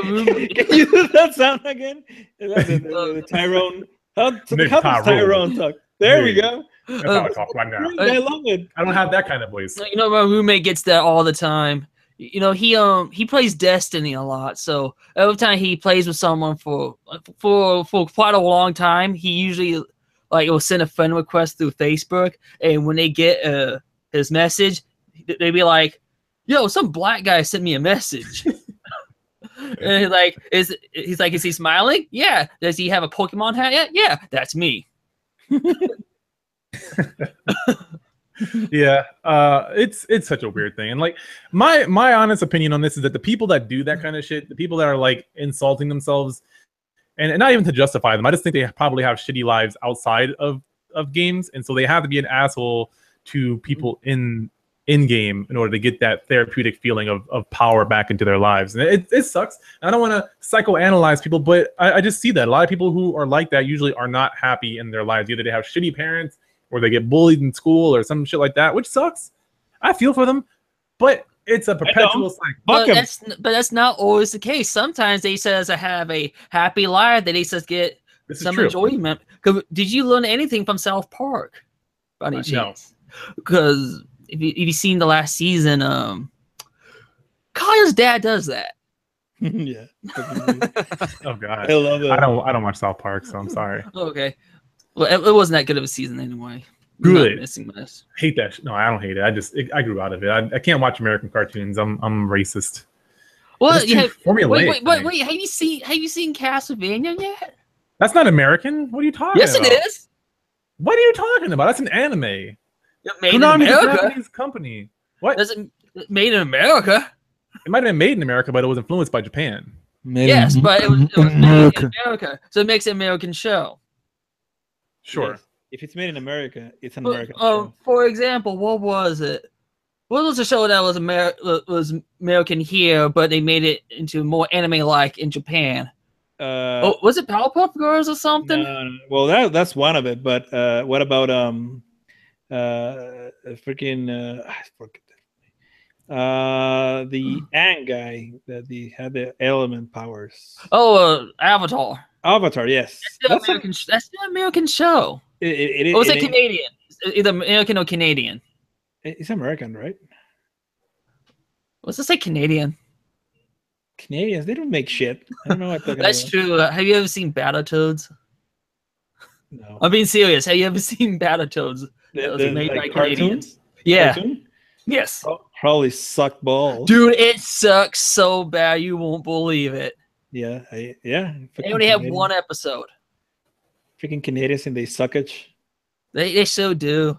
roommate. Can you do that sound again? The Tyrone. How does Tyrone talk? There we go. That's how I talk right now. I love it. I don't have that kind of voice. You know, my roommate gets that all the time. You know, he plays Destiny a lot, so every time he plays with someone for quite a long time, he usually like will send a friend request through Facebook, and when they get his message, they be like, "Yo, some black guy sent me a message." And he's like, is he smiling? Yeah. Does he have a Pokemon hat yet? Yeah, that's me. Yeah, it's such a weird thing, and like my honest opinion on this is that the people that do that kind of shit, the people that are like insulting themselves, and not even to justify them, I just think they probably have shitty lives outside of games, and so they have to be an asshole to people in game in order to get that therapeutic feeling of power back into their lives. And it sucks. I don't want to psychoanalyze people, but I just see that a lot of people who are like that usually are not happy in their lives. Either they have shitty parents, or they get bullied in school, or some shit like that, which sucks. I feel for them, but it's a perpetual cycle. But that's not always the case. Sometimes they says I have a happy life that they says get some enjoyment. Did you learn anything from South Park? By any chance? Because if you've seen the last season, Kyle's dad does that. Yeah. Oh god, I love it. I don't watch South Park, so I'm sorry. Okay. Well, it wasn't that good of a season anyway. Good. Missing this. Hate that. No, I don't hate it. I grew out of it. I can't watch American cartoons. I'm racist. Well, yeah. Wait. Have you seen Castlevania yet? That's not American. What are you talking about? Yes, it is. What are you talking about? That's an anime. Made in Konami's a America. Japanese company. What? That's made in America. It might have been made in America, but it was influenced by Japan. Yes, but it was made in America, so it makes it an American show. Sure. Yes. If it's made in America, it's an American show. Oh, for example, what was it? What was a show that was American here, but they made it into more anime-like in Japan? Was it Powerpuff Girls or something? No. Well, that's one of it. But what about freaking I forget the Ant guy that had the element powers? Oh, Avatar. Avatar, yes. That's still an American show. Or was it Canadian? Either American or Canadian. It's American, right? What's it say Canadian? Canadians, they don't make shit. I don't know what they're That's true. Have you ever seen Battletoads? No. I'm being serious. Have you ever seen Battletoads? That was made by Canadians. Yeah. Cartoon? Yes. Probably sucked balls. Dude, it sucks so bad you won't believe it. Yeah. They only have one episode. Freaking Canadians and they suckage. They so do.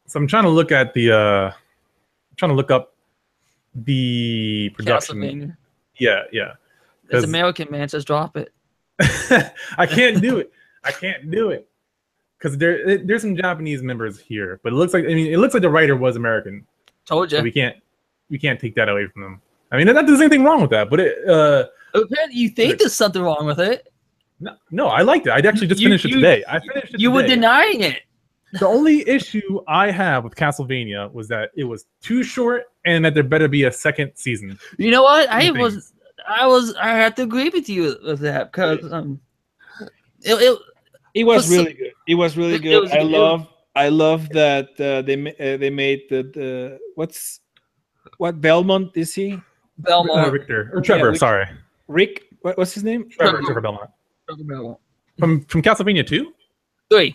So I'm trying to look at the trying to look up the production. Yeah. It's American, man. Just drop it. I can't do it. Because there's some Japanese members here, but it looks like the writer was American. Told you. So we can't take that away from them. I mean, not there's anything wrong with that, but you think there's something wrong with it? No, I liked it. I actually just finished it today. You were denying it. The only issue I have with Castlevania was that it was too short, and that there better be a second season. You know what? I have to agree with you with that because it was really good. It was really good. I love that they made the what Belmont is he? Belmont. Richter or Trevor? Rick, sorry, Rick. What's his name? Trevor Belmont. From Castlevania 2? 3.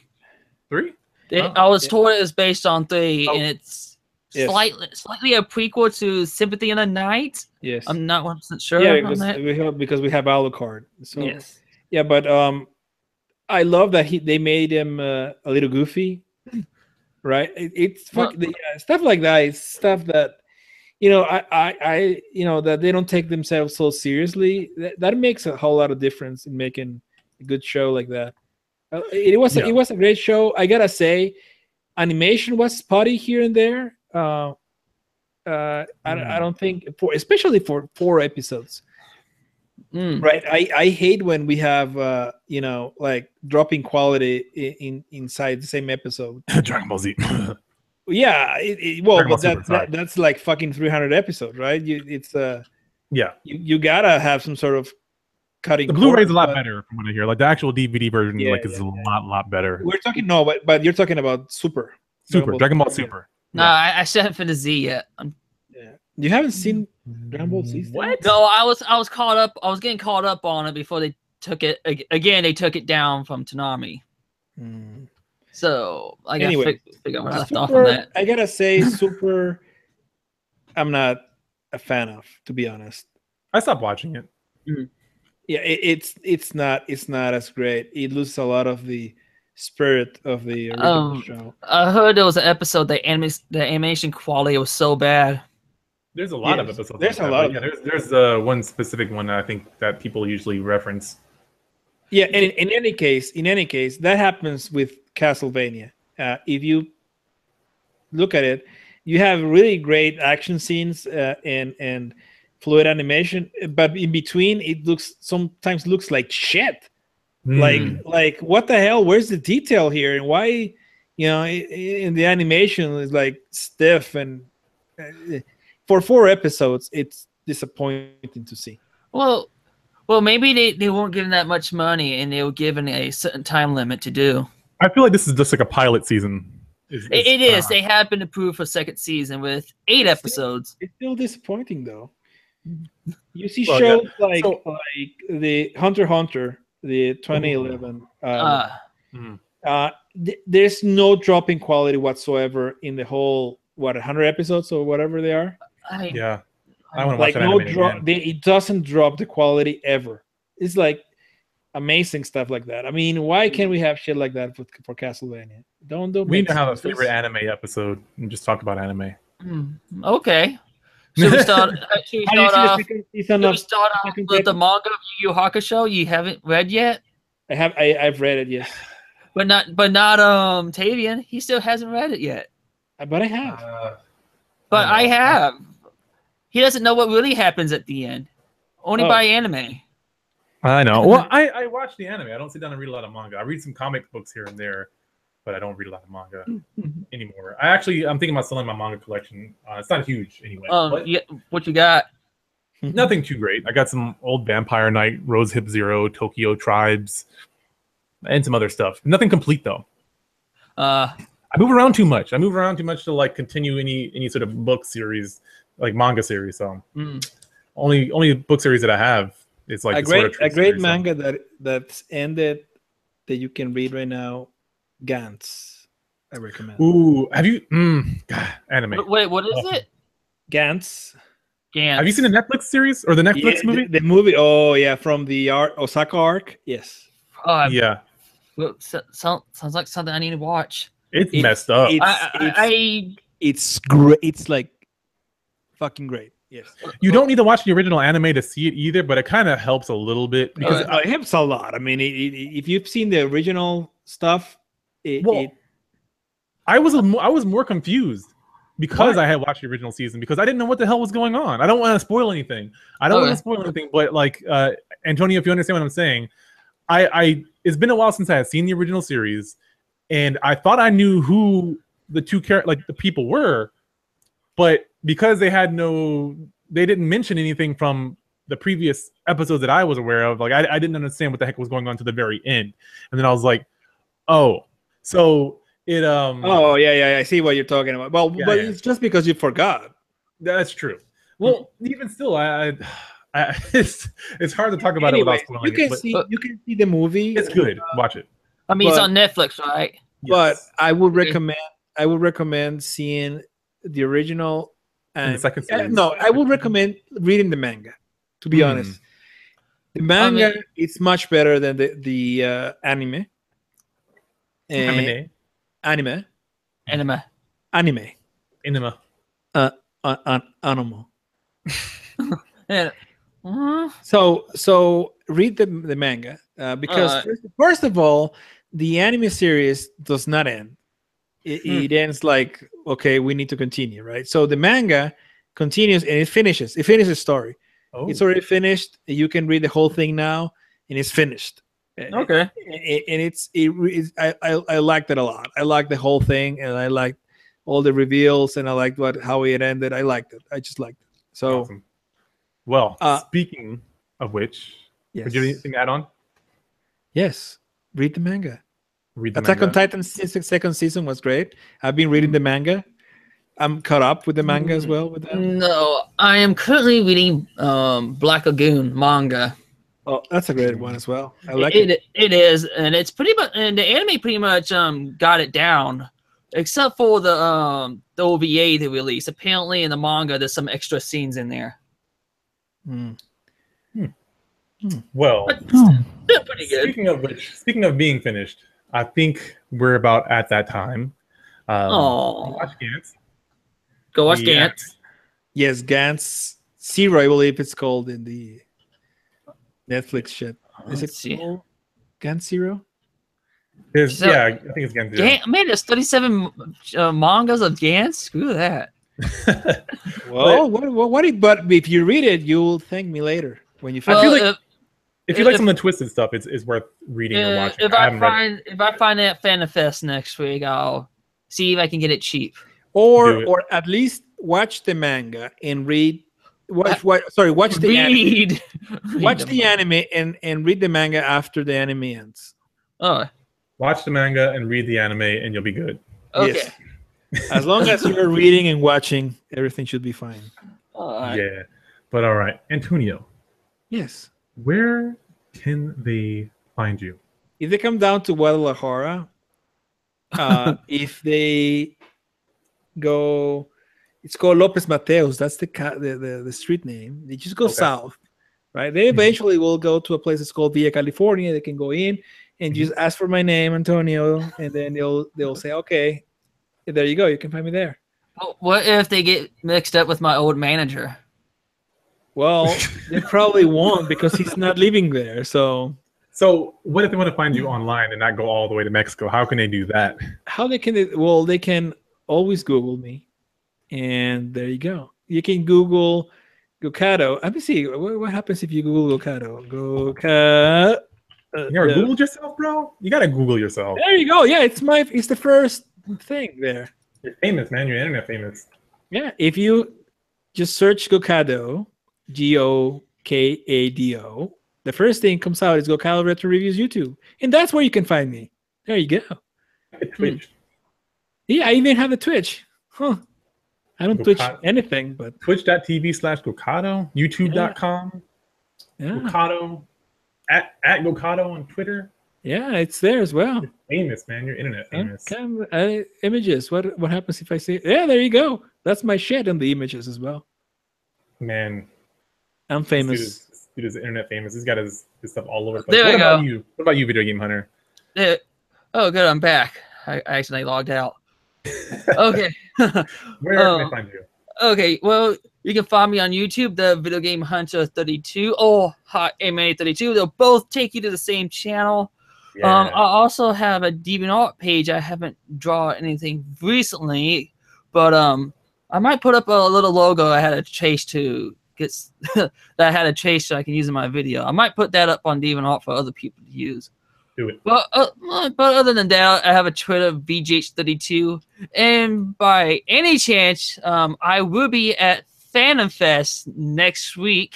3? I was told it was based on 3, and it's slightly a prequel to Sympathy in the Night. Yes. I'm not 100% sure. Yeah, because we have Alucard. So yes. Yeah, but I love that they made him a little goofy, right? It's stuff like that. It's stuff that I that they don't take themselves so seriously. That makes a whole lot of difference in making a good show like that. It was a great show. I gotta say, animation was spotty here and there. I don't think especially for 4 episodes. Right. I hate when we have like dropping quality inside the same episode. Dragon Ball Z. Yeah. But that's like fucking 300 episodes, right? You gotta have some sort of cutting. The Blu-ray is a lot better from what I hear. Like the actual DVD version, is a lot better. We're talking but you're talking about Super. Dragon Ball Super. No, I still haven't finished Z yet. You haven't seen Dragon Ball Z? What? No, I was caught up. I was getting caught up on it before they took it again. They took it down from Toonami. So I gotta figure out where I left off on that. I gotta say, Super. I'm not a fan of, to be honest. I stopped watching it. Yeah, it's not as great. It loses a lot of the spirit of the original show. I heard there was an episode that the animation quality was so bad. There's a lot of episodes. There's like a that, lot. Yeah, there's one specific one that I think that people usually reference. Yeah, and in any case, that happens with Castlevania. If you look at it, you have really great action scenes and fluid animation, but in between, it sometimes looks like shit. Like what the hell? Where's the detail here? And why, in the animation is like stiff and for 4 episodes, it's disappointing to see. Well, maybe they weren't given that much money and they were given a certain time limit to do. I feel like this is just like a pilot season. It is. They have been approved for 2nd season with 8 episodes. It's still disappointing though. You see shows like the Hunter x Hunter, the 2011. There's no drop in quality whatsoever in the whole 100 episodes or whatever they are. I want to watch that no anime drop. again. It doesn't drop the quality ever. It's like amazing stuff like that. I mean, why can't we have shit like that for Castlevania? Don't we need to have a favorite anime episode and just talk about anime. Okay. Should we start off with the manga of Yu Yu Hakusho you haven't read yet? I've read it, yes. But not Tavian. He still hasn't read it yet. But I have. I have. He doesn't know what really happens at the end. Only by anime. I know. Well, I watch the anime. I don't sit down and read a lot of manga. I read some comic books here and there, but I don't read a lot of manga anymore. I'm thinking about selling my manga collection. It's not huge anyway. What you got? Nothing too great. I got some old Vampire Knight, Rose Hip Zero, Tokyo Tribes, and some other stuff. Nothing complete though. I move around too much. To like continue any sort of book series, like manga series. So only book series that I have is like a great manga that's ended that you can read right now. Gantz, I recommend. Ooh, have you? Anime. Wait, what is it? Gantz. Have you seen the Netflix series or the Netflix movie? The movie. Oh yeah, from the Osaka arc. Yes. Yeah. Well, sounds like something I need to watch. It's messed up. It's great. It's like fucking great. Yes. You don't need to watch the original anime to see it either, but it kind of helps a little bit because it helps a lot. I mean, if you've seen the original stuff, I was more confused because I had watched the original season because I didn't know what the hell was going on. I don't want to spoil anything. But like Antonio, if you understand what I'm saying, I it's been a while since I had seen the original series, and I thought I knew who the the people were, but because they didn't mention anything from the previous episodes that I was aware of, like I didn't understand what the heck was going on to the very end, and then I was like, oh, so it oh yeah, I see what you're talking about. Well, but it's just because you forgot. That's true. Well, even still, it's hard to talk about it without spoiling it. You can see the movie. It's good. Watch it. I mean, it's on Netflix, right? But yes. I would recommend seeing the original. And the second series. No, I would recommend reading the manga. To be honest, the manga is much better than the anime. Anime. So read the manga because first of all, the anime series does not end. It ends like, okay, we need to continue, right? So the manga continues and it finishes. It finishes the story. Oh. It's already finished. You can read the whole thing now, and it's finished. Okay. And I liked it a lot. I liked the whole thing, and I liked all the reveals, and I liked how it ended. I liked it. I just liked it. So, awesome. Well, speaking of which, would you have anything to add on? Yes. Read the manga. Attack on Titan second season was great. I've been reading the manga. I'm caught up with the manga as well. With them. No, I am currently reading Black Lagoon manga. Oh, that's a great one as well. I like it. It is, and it's pretty much, and the anime pretty much got it down, except for the OVA they released. Apparently, in the manga, there's some extra scenes in there. Well, Still pretty good. Speaking of being finished, I think we're about at that time. Watch Gantz. Go watch Gantz. Yes, Gantz Zero, I believe it's called in the Netflix shit. Is it called Gantz Zero? I think it's Gantz Zero. Man, there's 37 mangas of Gantz. Screw that. Well, but if you read it, you'll thank me later when you finish. I feel like if you like some of the twisted stuff, it's worth reading or watching. If I find that FanFest next week, I'll see if I can get it cheap. Or at least watch the manga and read. Watch the anime and read the manga after the anime ends. Oh. Watch the manga and read the anime, and you'll be good. Okay. Yes. As long as you're reading and watching, everything should be fine. Yeah. But all right, Antonio. Yes. Where can they find you? If they come down to Guadalajara, if they go, it's called Lopez Mateos. That's the street name. They just go south, right? They eventually will go to a place that's called Villa California. They can go in and just ask for my name, Antonio, and then they'll say, okay, there you go. You can find me there. What if they get mixed up with my old manager? Well, they probably won't because he's not living there. So what if they want to find you online and not go all the way to Mexico? How can they do that? They can always Google me, and there you go. You can Google Gokado. Let me see what happens if you Google Gokado. You never Googled yourself, bro? You gotta Google yourself. There you go. Yeah, it's the first thing there. You're famous, man. You're internet famous. Yeah, if you just search Gokado, Gokado, the first thing comes out is Gokado Retro Reviews YouTube, and that's where you can find me. There you go. Twitch. Yeah, I even have a Twitch. Huh? I don't Twitch anything, but Twitch.tv/Gokado, YouTube.com, Gokado at Gokado on Twitter. Yeah, it's there as well. You're famous, man. You're internet famous. Images. What happens if I say? Yeah, there you go. That's my shit in the images as well. Man, I'm famous. This dude is internet famous. He's got his stuff all over the place. What about you, Video Game Hunter? Oh, good. I'm back. I accidentally logged out. Okay. Where can I find you? Okay. Well, you can find me on YouTube, the Video Game Hunter 32 or Hot MA 32. They'll both take you to the same channel. Yeah. I also have a DeviantArt page. I haven't drawn anything recently, but I might put up a little logo I had to chase to get that I had to chase so I can use in my video. I might put that up on DeviantArt for other people to use. Do it. But other than that, I have a Twitter, VGH32, and by any chance, I will be at FanFest next week.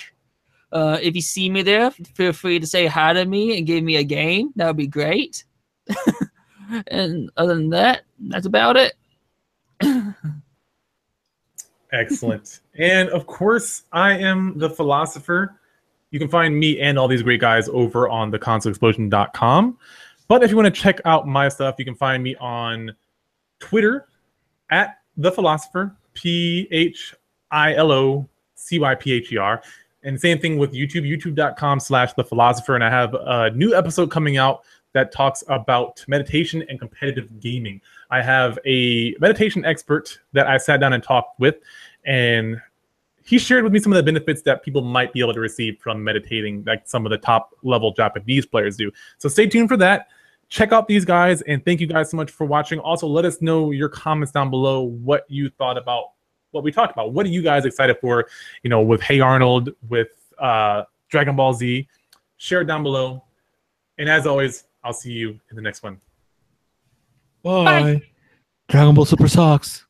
If you see me there, feel free to say hi to me and give me a game. That would be great. And other than that, that's about it. Excellent. And of course, I am the Philosopher. You can find me and all these great guys over on theconsoleexplosion.com. But if you want to check out my stuff, you can find me on Twitter at the Philosopher, PHILOCYPHER. And same thing with YouTube, youtube.com/thephilosopher. And I have a new episode coming out that talks about meditation and competitive gaming. I have a meditation expert that I sat down and talked with, and he shared with me some of the benefits that people might be able to receive from meditating, like some of the top level Japanese players do. So stay tuned for that. Check out these guys, and thank you guys so much for watching. Also, let us know your comments down below what you thought about what we talked about. What are you guys excited for, with Hey Arnold, with Dragon Ball Z? Share it down below. And as always, I'll see you in the next one. Bye. Dragon Ball Super Socks.